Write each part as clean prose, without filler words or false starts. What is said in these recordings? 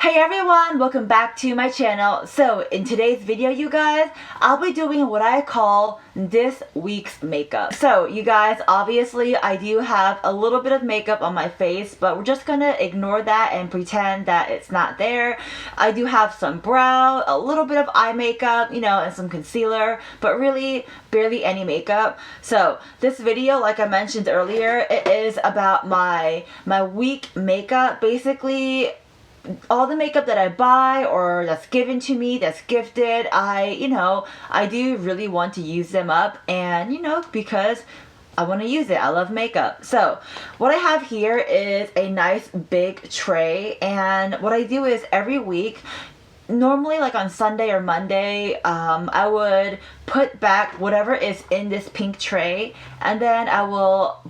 Hey everyone, welcome back to my channel. So in today's video, you guys, I'll be doing what I call this week's makeup. So you guys, obviously I do have a little bit of makeup on my face, but we're just gonna ignore that and pretend that it's not there. I do have some brow, a little bit of eye makeup, you know, and some concealer, but really barely any makeup. So this video, like I mentioned earlier, it is about my week makeup. Basically all the makeup that I buy or that's given to me, that's gifted, I do really want to use them up, and because I want to use it. I love makeup. So what I have here is a nice big tray, and what I do is every week, normally like on Sunday or Monday, I would put back whatever is in this pink tray, and then I will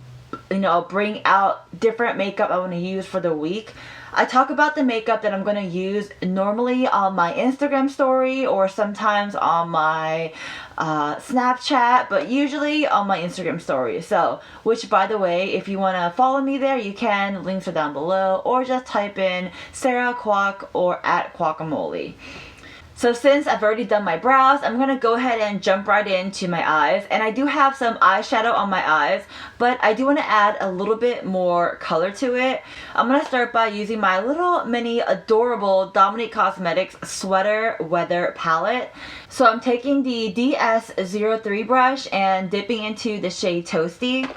bring out different makeup I want to use for the week. I talk about the makeup that I'm going to use normally on my Instagram story or sometimes on my Snapchat, but usually on my Instagram story. So, which by the way, if you want to follow me there, you can. Links are down below, or just type in Sarah Kwak or @Quakamole. So since I've already done my brows, I'm going to go ahead and jump right into my eyes. And I do have some eyeshadow on my eyes, but I do want to add a little bit more color to it. I'm going to start by using my little mini adorable Dominique Cosmetics Sweater Weather Palette. So I'm taking the DS03 brush and dipping into the shade Toasty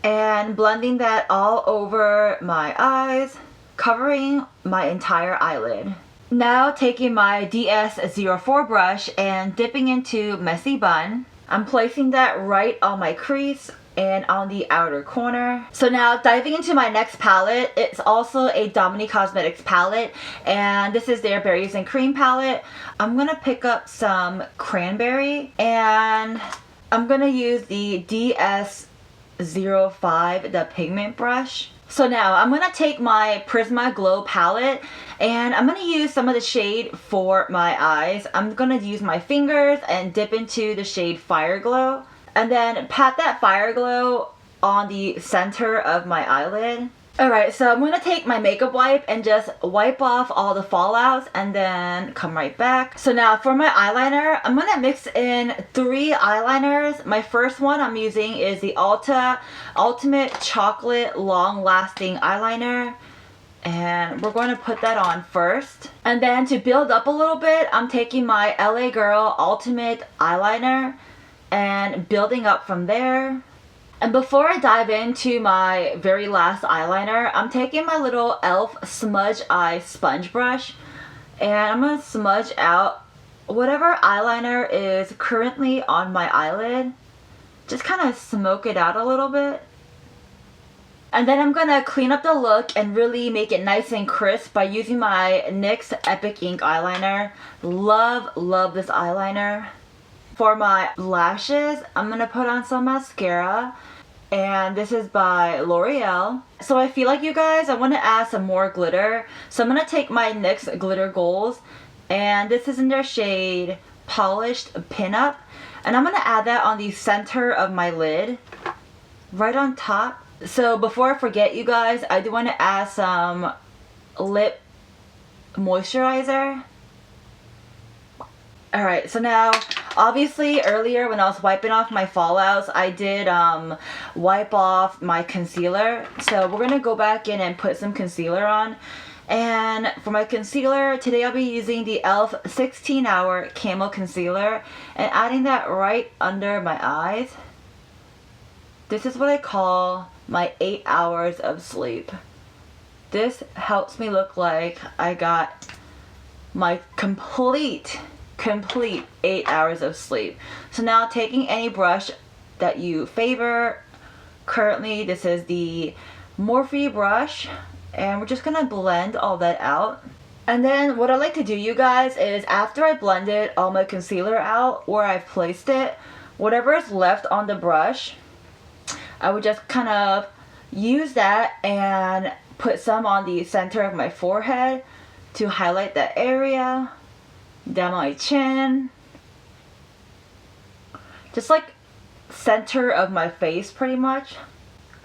and blending that all over my eyes, covering my entire eyelid. Now taking my DS04 brush and dipping into Messy Bun, I'm placing that right on my crease and on the outer corner. So now diving into my next palette, it's also a Dominique Cosmetics palette, and this is their Berries and Cream palette. I'm gonna pick up some cranberry, and I'm gonna use the DS05, the pigment brush. So now I'm going to take my Prisma Glow palette, and I'm going to use some of the shade for my eyes. I'm going to use my fingers and dip into the shade Fire Glow, and then pat that Fire Glow on the center of my eyelid. Alright, so I'm going to take my makeup wipe and just wipe off all the fallouts and then come right back. So now for my eyeliner, I'm going to mix in 3 eyeliners. My first one I'm using is the Ulta Ultimate Chocolate Long Lasting Eyeliner. And we're going to put that on first. And then to build up a little bit, I'm taking my LA Girl Ultimate Eyeliner and building up from there. And before I dive into my very last eyeliner, I'm taking my little e.l.f. Smudge Eye Sponge Brush, and I'm going to smudge out whatever eyeliner is currently on my eyelid. Just kind of smoke it out a little bit. And then I'm going to clean up the look and really make it nice and crisp by using my NYX Epic Ink eyeliner. Love this eyeliner. For my lashes, I'm going to put on some mascara, and this is by L'Oreal. So I feel like, you guys, I want to add some more glitter. So I'm going to take my NYX Glitter Goals, and this is in their shade Polished Pinup, and I'm going to add that on the center of my lid, right on top. So before I forget, you guys, I do want to add some lip moisturizer. Alright, so now, obviously earlier when I was wiping off my fallouts, I did wipe off my concealer. So we're going to go back in and put some concealer on. And for my concealer, today I'll be using the e.l.f. 16 Hour Camo Concealer and adding that right under my eyes. This is what I call my 8 hours of sleep. This helps me look like I got my complete 8 hours of sleep. So now taking any brush that you favor, currently this is the Morphe brush, and we're just gonna blend all that out. And then what I like to do, you guys, is after I blended all my concealer out where I've placed it, whatever is left on the brush, I would just kind of use that and put some on the center of my forehead to highlight that area, down my chin, just like center of my face pretty much.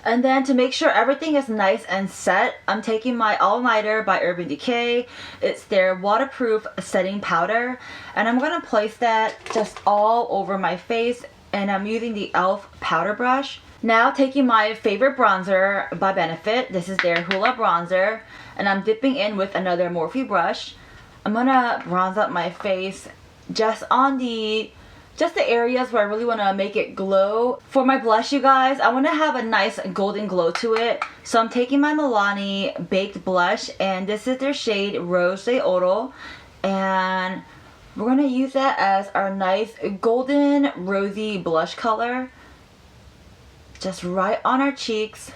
And then to make sure everything is nice and set, I'm taking my All Nighter by Urban Decay. It's their waterproof setting powder. And I'm going to place that just all over my face. And I'm using the e.l.f. powder brush. Now taking my favorite bronzer by Benefit. This is their Hoola bronzer. And I'm dipping in with another Morphe brush. I'm going to bronze up my face just the areas where I really want to make it glow. For my blush, you guys, I want to have a nice golden glow to it. So I'm taking my Milani Baked Blush, and this is their shade Rose de Oro. And we're going to use that as our nice golden rosy blush color. Just right on our cheeks.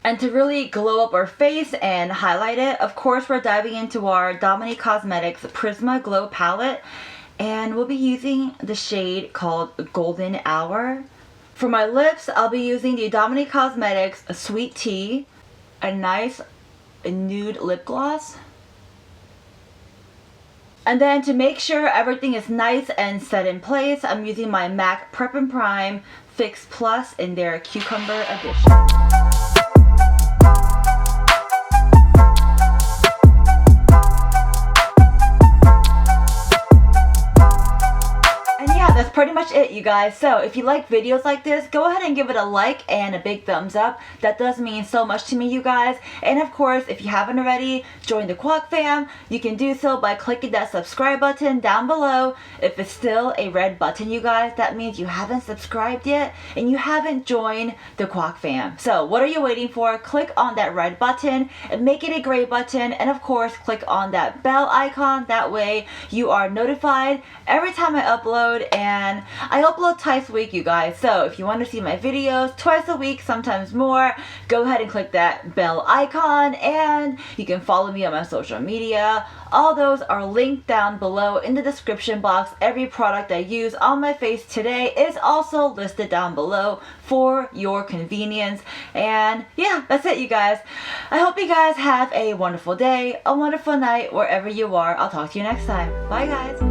And to really glow up our face and highlight it, of course, we're diving into our Dominique Cosmetics Prisma Glow Palette. And we'll be using the shade called Golden Hour. For my lips, I'll be using the Dominique Cosmetics Sweet Tea, a nice nude lip gloss. And then to make sure everything is nice and set in place, I'm using my MAC Prep and Prime Fix Plus in their Cucumber Edition. That's pretty much it, you guys. So if you like videos like this, go ahead and give it a like and a big thumbs up. That does mean so much to me, you guys. And of course, if you haven't already joined the Kwak fam, you can do so by clicking that subscribe button down below. If it's still a red button, you guys, that means you haven't subscribed yet and you haven't joined the Kwak fam. So what are you waiting for? Click on that red button and make it a gray button, and of course click on that bell icon. That way you are notified every time I upload. And I upload twice a week, you guys. So if you want to see my videos twice a week, sometimes more, go ahead and click that bell icon, and you can follow me on my social media. All those are linked down below in the description box. Every product I use on my face today is also listed down below for your convenience. And yeah, that's it, you guys. I hope you guys have a wonderful day, a wonderful night, wherever you are. I'll talk to you next time. Bye, guys.